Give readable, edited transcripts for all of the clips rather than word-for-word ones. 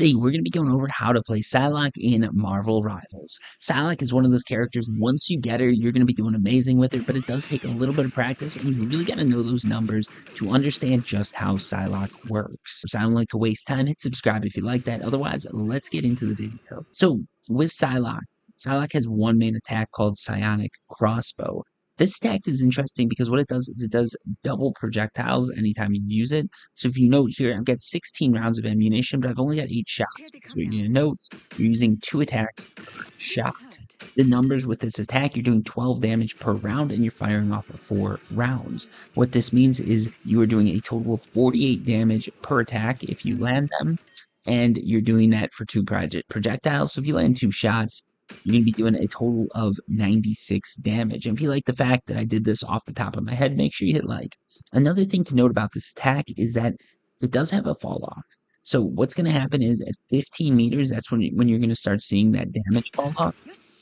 Today, we're going to be going over how to play Psylocke in Marvel Rivals. Psylocke is one of those characters, once you get her, you're going to be doing amazing with her, but it does take a little bit of practice, and you really got to know those numbers to understand just how Psylocke works. So I don't like to waste time. Hit subscribe if you like that. Otherwise, let's get into the video. So, with Psylocke, Psylocke has one main attack called Psionic Crossbow. This attack is interesting because what it does is it does double projectiles anytime you use it. So if you note here, I've got 16 rounds of ammunition, but I've only got 8 shots. So what you're going to note, you're using 2 attacks per shot. The numbers with this attack, you're doing 12 damage per round, and you're firing off of 4 rounds. What this means is you are doing a total of 48 damage per attack if you land them, and you're doing that for 2 projectiles. So if you land 2 shots, you're going to be doing a total of 96 damage. And if you like the fact that I did this off the top of my head, make sure you hit like. Another thing to note about this attack is that it does have a fall off. So what's going to happen is at 15 meters, that's when you're going to start seeing that damage fall off.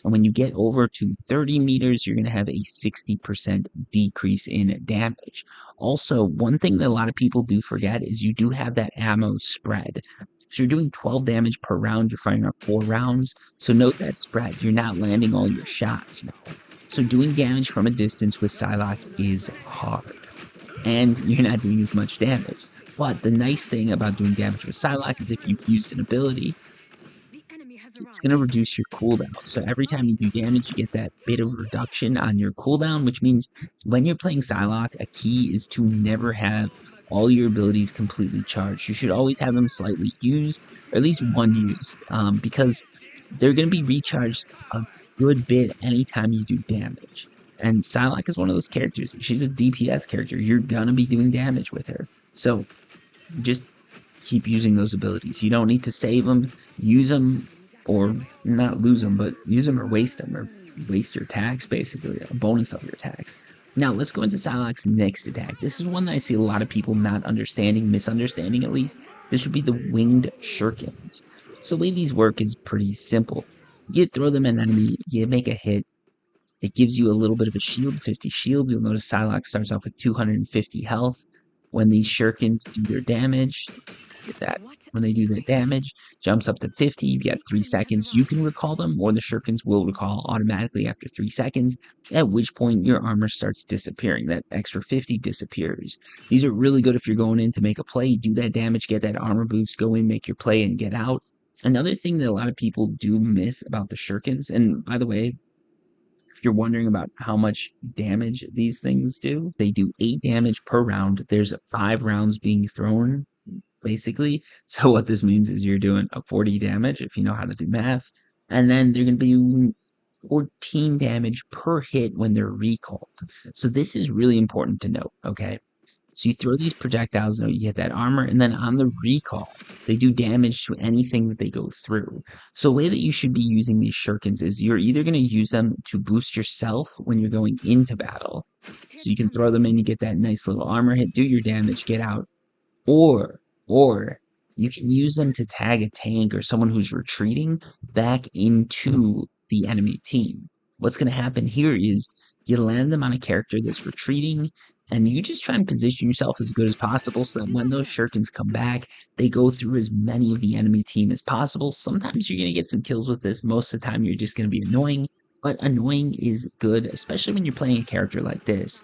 And when you get over to 30 meters, you're going to have a 60% decrease in damage. Also, one thing that a lot of people do forget is you do have that ammo spread. So you're doing 12 damage per round. You're firing up 4 rounds. So note that spread. You're not landing all your shots now. So doing damage from a distance with Psylocke is hard. And you're not doing as much damage. But the nice thing about doing damage with Psylocke is if you've used an ability, it's going to reduce your cooldown. So every time you do damage, you get that bit of reduction on your cooldown, which means when you're playing Psylocke, a key is to never have all your abilities completely charged. You should always have them slightly used, or at least one used, because they're going to be recharged a good bit anytime you do damage. And Psylocke is one of those characters. She's a DPS character. You're going to be doing damage with her. So just keep using those abilities. You don't need to save them. Use them, or not lose them, but use them or waste your attacks, basically, a bonus of your attacks. Now, let's go into Psylocke's next attack. This is one that I see a lot of people not understanding, misunderstanding at least. This would be the Winged Shurikens. So the way these work is pretty simple. You throw them at an enemy, you make a hit. It gives you a little bit of a shield, 50 shield. You'll notice Psylocke starts off with 250 health. When these shurikens do their damage, get that. When they do their damage, jumps up to 50. You get 3 seconds. You can recall them, or the shurikens will recall automatically after 3 seconds, at which point your armor starts disappearing. That extra 50 disappears. These are really good if you're going in to make a play, do that damage, get that armor boost, go in, make your play, and get out. Another thing that a lot of people do miss about the shurikens, and by the way, if you're wondering about how much damage these things do, they do 8 damage per round. There's 5 rounds being thrown, basically. So what this means is you're doing a 40 damage if you know how to do math. And then they're going to be 14 damage per hit when they're recalled. So this is really important to note, okay? So you throw these projectiles, you get that armor, and then on the recall, they do damage to anything that they go through. So the way that you should be using these shurikens is you're either going to use them to boost yourself when you're going into battle. So you can throw them in, you get that nice little armor hit, do your damage, get out. Or you can use them to tag a tank or someone who's retreating back into the enemy team. What's going to happen here is you land them on a character that's retreating, and you just try and position yourself as good as possible so that when those shurikens come back, they go through as many of the enemy team as possible. Sometimes you're going to get some kills with this. Most of the time, you're just going to be annoying, but annoying is good, especially when you're playing a character like this.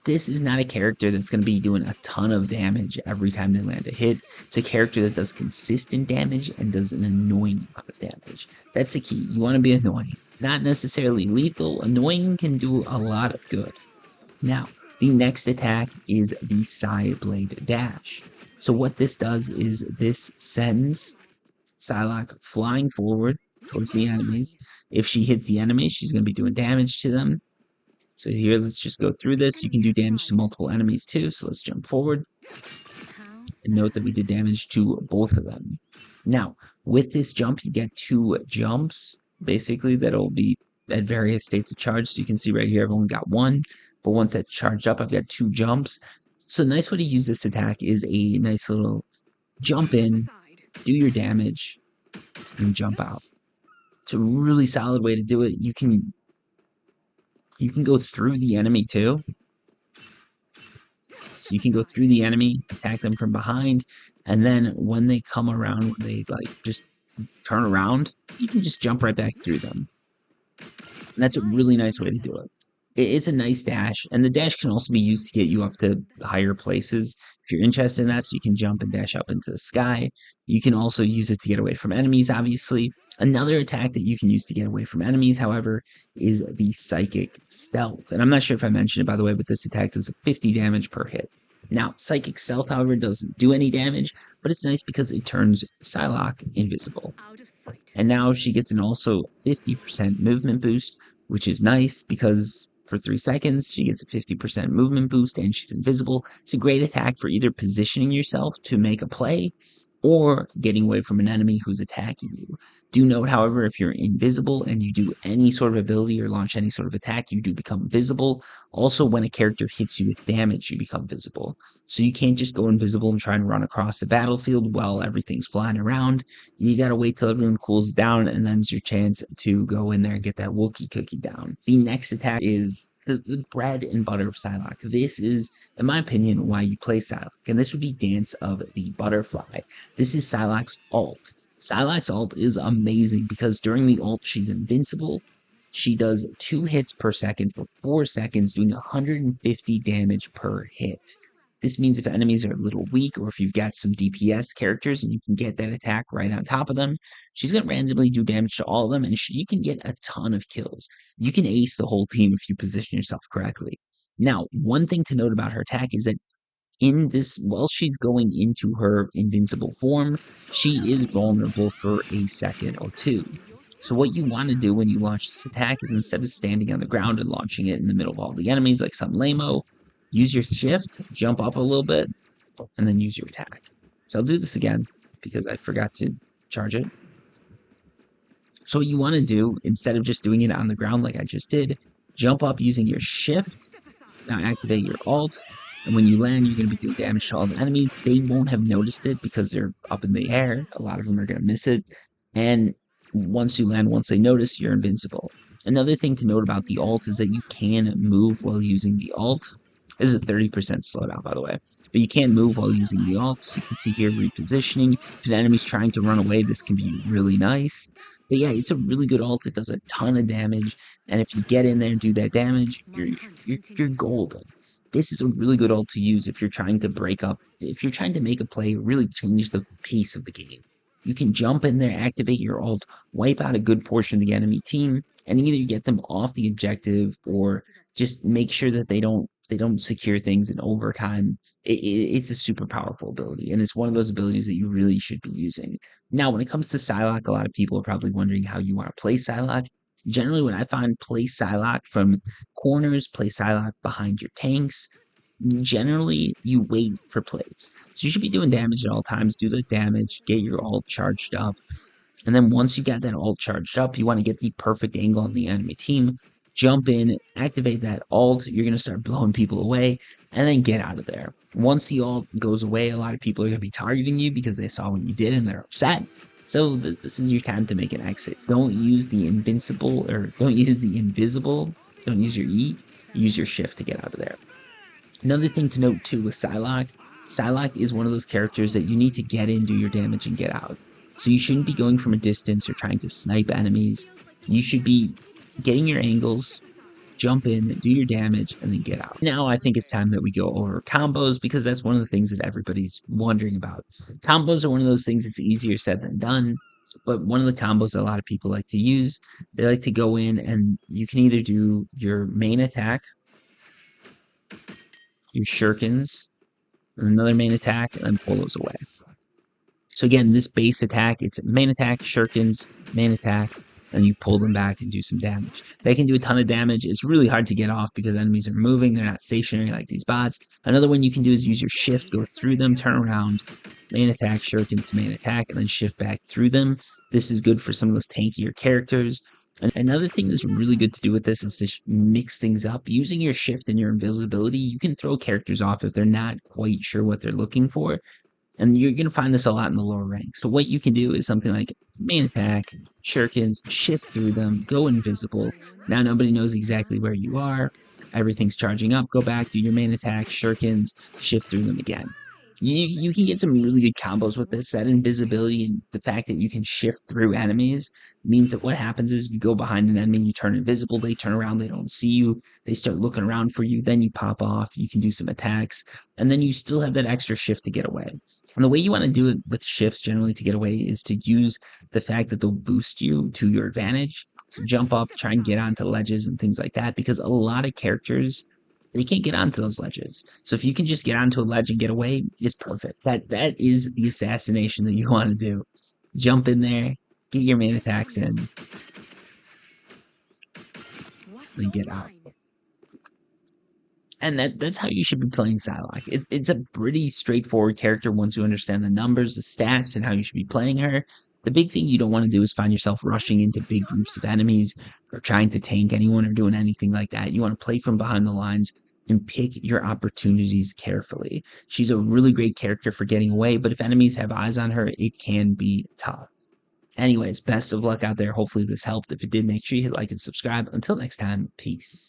This is not a character that's going to be doing a ton of damage every time they land a hit. It's a character that does consistent damage and does an annoying amount of damage. That's the key. You want to be annoying. Not necessarily lethal. Annoying can do a lot of good. Now, the next attack is the Psyblade Dash. So what this does is this sends Psylocke flying forward towards the enemies. If she hits the enemy, she's going to be doing damage to them. So here, let's just go through this. You can do damage to multiple enemies too, so let's jump forward. And note that we did damage to both of them. Now, with this jump, you get 2 jumps, basically, that'll be at various states of charge. So you can see right here, I've only got 1, but once that's charged up, I've got 2 jumps. So a nice way to use this attack is a nice little jump in, do your damage, and jump out. It's a really solid way to do it. You can go through the enemy too. So you can go through the enemy, attack them from behind, And then when they come around, when they like just turn around, you can just jump right back through them. And that's a really nice way to do it. It's a nice dash, and the dash can also be used to get you up to higher places. If you're interested in that, so you can jump and dash up into the sky. You can also use it to get away from enemies, obviously. Another attack that you can use to get away from enemies, however, is the Psychic Stealth. And I'm not sure if I mentioned it, by the way, but this attack does 50 damage per hit. Now, Psychic Stealth, however, doesn't do any damage, but it's nice because it turns Psylocke invisible. And now she gets an also 50% movement boost, which is nice because for 3 seconds, she gets a 50% movement boost and she's invisible. It's a great attack for either positioning yourself to make a play or getting away from an enemy who's attacking you. Do note, however, if you're invisible and you do any sort of ability or launch any sort of attack, you do become visible. Also, when a character hits you with damage, you become visible. So you can't just go invisible and try and run across the battlefield while everything's flying around. You gotta wait till everyone cools down, and then's your chance to go in there and get that Wookiee cookie down. The next attack is the bread and butter of Psylocke. This is, in my opinion, why you play Psylocke, and this would be Dance of the Butterfly. This is Psylocke's ult. Psylocke's ult is amazing because during the ult, she's invincible. She does 2 hits per second for 4 seconds, doing 150 damage per hit. This means if enemies are a little weak or if you've got some DPS characters and you can get that attack right on top of them, she's going to randomly do damage to all of them and you can get a ton of kills. You can ace the whole team if you position yourself correctly. Now, one thing to note about her attack is that in this, while she's going into her invincible form, she is vulnerable for a second or two. So what you want to do when you launch this attack is instead of standing on the ground and launching it in the middle of all the enemies like some lame-o, use your shift, jump up a little bit, and then use your attack. So I'll do this again because I forgot to charge it. So what you want to do, instead of just doing it on the ground like I just did, jump up using your shift. Now activate your ult, and when you land, you're going to be doing damage to all the enemies. They won't have noticed it because they're up in the air. A lot of them are going to miss it. And once you land, once they notice, you're invincible. Another thing to note about the ult is that you can move while using the ult. This is a 30% slowdown, by the way. But you can move while using the ults. You can see here repositioning. If an enemy's trying to run away, this can be really nice. But yeah, it's a really good ult. It does a ton of damage. And if you get in there and do that damage, you're golden. This is a really good ult to use if you're trying to break up, if you're trying to make a play, really change the pace of the game. You can jump in there, activate your ult, wipe out a good portion of the enemy team, and either get them off the objective or just make sure that they don't secure things in overtime. It's a super powerful ability, and it's one of those abilities that you really should be using. Now, when it comes to Psylocke, a lot of people are probably wondering how you want to play Psylocke. Generally, when I find play Psylocke from corners, play Psylocke behind your tanks, generally you wait for plays. So you should be doing damage at all times, do the damage, get your ult charged up, and then once you got that ult charged up, you want to get the perfect angle on the enemy team, jump in, activate that ult, you're going to start blowing people away, and then get out of there. Once the ult goes away, a lot of people are going to be targeting you because they saw what you did and they're upset. So this is your time to make an exit. Don't use the invincible, or don't use the invisible, don't use your E, use your shift to get out of there. Another thing to note too with Psylocke, Psylocke is one of those characters that you need to get in, do your damage, and get out. So you shouldn't be going from a distance or trying to snipe enemies. You should be getting your angles, jump in, do your damage, and then get out. Now I think it's time that we go over combos because that's one of the things that everybody's wondering about. Combos are one of those things that's easier said than done, but one of the combos that a lot of people like to use, they like to go in and you can either do your main attack, your shurikens, and another main attack, and then pull those away. So again, this base attack, it's main attack, shurikens, main attack, and you pull them back and do some damage. They can do a ton of damage. It's really hard to get off because enemies are moving. They're not stationary like these bots. Another one you can do is use your shift, go through them, turn around, main attack, shurikens, main attack, and then shift back through them. This is good for some of those tankier characters. And another thing that's really good to do with this is to mix things up. Using your shift and your invisibility, you can throw characters off if they're not quite sure what they're looking for. And you're going to find this a lot in the lower rank. So what you can do is something like main attack, shurikens, shift through them, go invisible. Now nobody knows exactly where you are. Everything's charging up. Go back, do your main attack, shurikens, shift through them again. You can get some really good combos with this. That invisibility and the fact that you can shift through enemies means that what happens is you go behind an enemy, you turn invisible, they turn around, they don't see you, they start looking around for you, then you pop off, you can do some attacks, and then you still have that extra shift to get away. And the way you want to do it with shifts generally to get away is to use the fact that they'll boost you to your advantage. So jump up, try and get onto ledges and things like that, because a lot of characters they can't get onto those ledges. So if you can just get onto a ledge and get away, it's perfect. That is the assassination that you want to do. Jump in there, get your main attacks in, then get out. And that's how you should be playing Psylocke. It's a pretty straightforward character once you understand the numbers, the stats, and how you should be playing her. The big thing you don't want to do is find yourself rushing into big groups of enemies or trying to tank anyone or doing anything like that. You want to play from behind the lines and pick your opportunities carefully. She's a really great character for getting away, but if enemies have eyes on her, it can be tough. Anyways, best of luck out there. Hopefully this helped. If it did, make sure you hit like and subscribe. Until next time, peace.